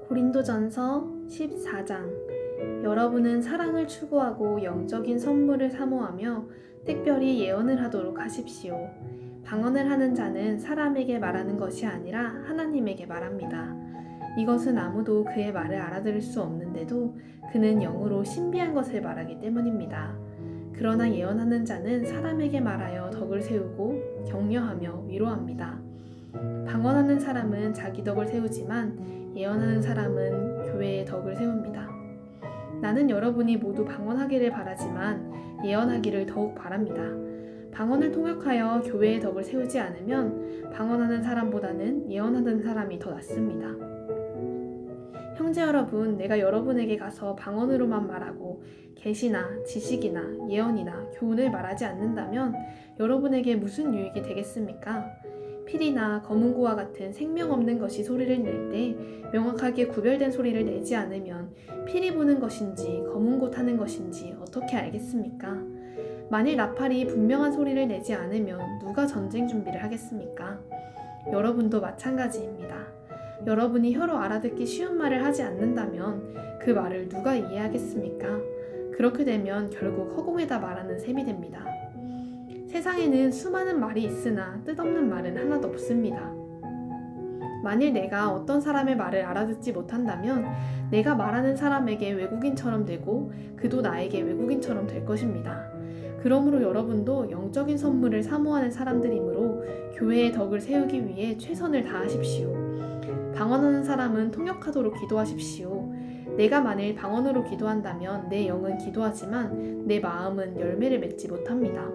고린도전서 14장. 여러분은 사랑을 추구하고 영적인 선물을 사모하며 특별히 예언을 하도록 하십시오. 방언을 하는 자는 사람에게 말하는 것이 아니라 하나님에게 말합니다. 이것은 아무도 그의 말을 알아들을 수 없는데도 그는 영으로 신비한 것을 말하기 때문입니다. 그러나 예언하는 자는 사람에게 말하여 덕을 세우고 격려하며 위로합니다. 방언하는 사람은 자기 덕을 세우지만 예언하는 사람은 교회의 덕을 세웁니다. 나는 여러분이 모두 방언하기를 바라지만 예언하기를 더욱 바랍니다. 방언을 통역하여 교회의 덕을 세우지 않으면 방언하는 사람보다는 예언하는 사람이 더 낫습니다. 형제 여러분, 내가 여러분에게 가서 방언으로만 말하고 계시나 지식이나 예언이나 교훈을 말하지 않는다면 여러분에게 무슨 유익이 되겠습니까? 필이나 검은고와 같은 생명 없는 것이 소리를 낼 때 명확하게 구별된 소리를 내지 않으면 필이 부는 것인지 검은고 타는 것인지 어떻게 알겠습니까? 만일 나팔이 분명한 소리를 내지 않으면 누가 전쟁 준비를 하겠습니까? 여러분도 마찬가지입니다. 여러분이 혀로 알아듣기 쉬운 말을 하지 않는다면 그 말을 누가 이해하겠습니까? 그렇게 되면 결국 허공에다 말하는 셈이 됩니다. 세상에는 수많은 말이 있으나 뜻없는 말은 하나도 없습니다. 만일 내가 어떤 사람의 말을 알아듣지 못한다면 내가 말하는 사람에게 외국인처럼 되고 그도 나에게 외국인처럼 될 것입니다. 그러므로 여러분도 영적인 선물을 사모하는 사람들이므로 교회의 덕을 세우기 위해 최선을 다하십시오. 방언하는 사람은 통역하도록 기도하십시오. 내가 만일 방언으로 기도한다면 내 영은 기도하지만 내 마음은 열매를 맺지 못합니다.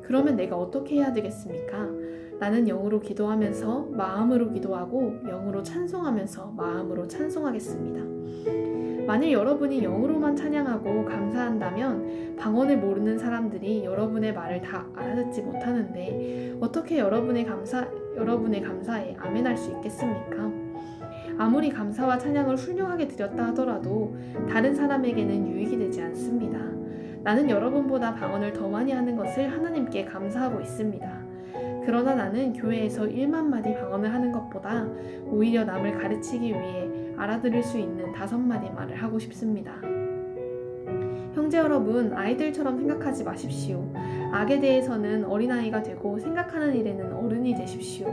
그러면 내가 어떻게 해야 되겠습니까? 나는 영으로 기도하면서 마음으로 기도하고 영으로 찬송하면서 마음으로 찬송하겠습니다. 만일 여러분이 영으로만 찬양하고 감사한다면 방언을 모르는 사람들이 여러분의 말을 다 알아듣지 못하는데 어떻게 여러분의 감사에 아멘할 수 있겠습니까? 아무리 감사와 찬양을 훌륭하게 드렸다 하더라도 다른 사람에게는 유익이 되지 않습니다. 나는 여러분보다 방언을 더 많이 하는 것을 하나님께 감사하고 있습니다. 그러나 나는 교회에서 1만 마디 방언을 하는 것보다 오히려 남을 가르치기 위해 알아들을 수 있는 5마디 말을 하고 싶습니다. 형제 여러분, 아이들처럼 생각하지 마십시오. 악에 대해서는 어린아이가 되고 생각하는 일에는 어른이 되십시오.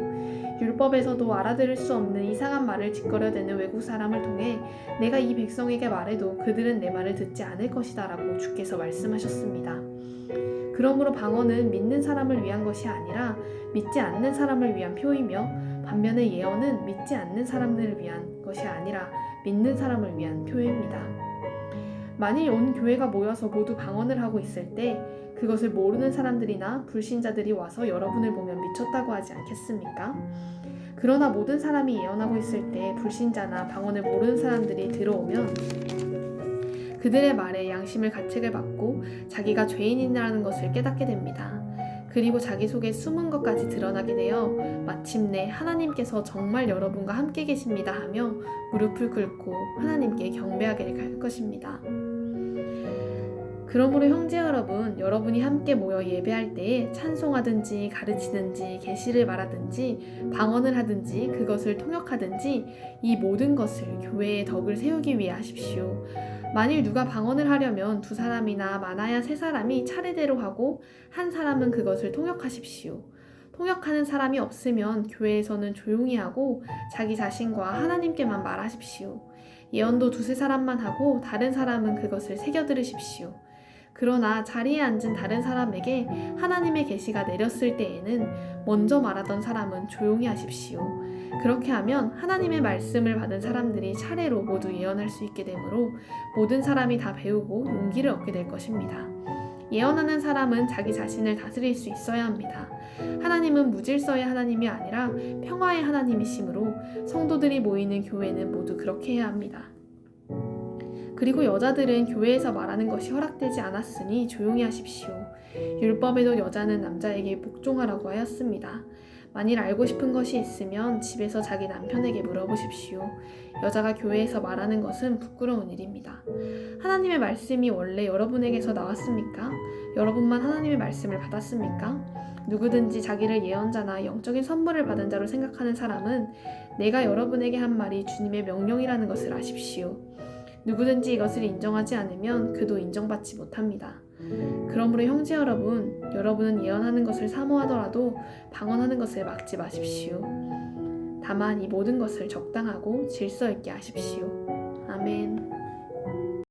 율법에서도 알아들을 수 없는 이상한 말을 짓거려대는 외국 사람을 통해 내가 이 백성에게 말해도 그들은 내 말을 듣지 않을 것이다 라고 주께서 말씀하셨습니다. 그러므로 방언은 믿는 사람을 위한 것이 아니라 믿지 않는 사람을 위한 표이며 반면에 예언은 믿지 않는 사람들을 위한 것이 아니라 믿는 사람을 위한 표입니다. 만일 온 교회가 모여서 모두 방언을 하고 있을 때 그것을 모르는 사람들이나 불신자들이 와서 여러분을 보면 미쳤다고 하지 않겠습니까? 그러나 모든 사람이 예언하고 있을 때 불신자나 방언을 모르는 사람들이 들어오면 그들의 말에 양심의 가책을 받고 자기가 죄인이라는 것을 깨닫게 됩니다. 그리고 자기 속에 숨은 것까지 드러나게 되어 마침내 하나님께서 정말 여러분과 함께 계십니다 하며 무릎을 꿇고 하나님께 경배하게 될 것입니다. 그러므로 형제 여러분, 여러분이 함께 모여 예배할 때에 찬송하든지 가르치든지 계시를 말하든지 방언을 하든지 그것을 통역하든지 이 모든 것을 교회의 덕을 세우기 위해 하십시오. 만일 누가 방언을 하려면 2사람이나 많아야 3사람이 차례대로 하고 한 사람은 그것을 통역하십시오. 통역하는 사람이 없으면 교회에서는 조용히 하고 자기 자신과 하나님께만 말하십시오. 예언도 2-3사람만 하고 다른 사람은 그것을 새겨 들으십시오. 그러나 자리에 앉은 다른 사람에게 하나님의 계시가 내렸을 때에는 먼저 말하던 사람은 조용히 하십시오. 그렇게 하면 하나님의 말씀을 받은 사람들이 차례로 모두 예언할 수 있게 되므로 모든 사람이 다 배우고 용기를 얻게 될 것입니다. 예언하는 사람은 자기 자신을 다스릴 수 있어야 합니다. 하나님은 무질서의 하나님이 아니라 평화의 하나님이시므로 성도들이 모이는 교회는 모두 그렇게 해야 합니다. 그리고 여자들은 교회에서 말하는 것이 허락되지 않았으니 조용히 하십시오. 율법에도 여자는 남자에게 복종하라고 하였습니다. 만일 알고 싶은 것이 있으면 집에서 자기 남편에게 물어보십시오. 여자가 교회에서 말하는 것은 부끄러운 일입니다. 하나님의 말씀이 원래 여러분에게서 나왔습니까? 여러분만 하나님의 말씀을 받았습니까? 누구든지 자기를 예언자나 영적인 선물을 받은 자로 생각하는 사람은 내가 여러분에게 한 말이 주님의 명령이라는 것을 아십시오. 누구든지 이것을 인정하지 않으면 그도 인정받지 못합니다. 그러므로 형제 여러분, 여러분은 예언하는 것을 사모하더라도 방언하는 것을 막지 마십시오. 다만 이 모든 것을 적당하고 질서 있게 하십시오. 아멘.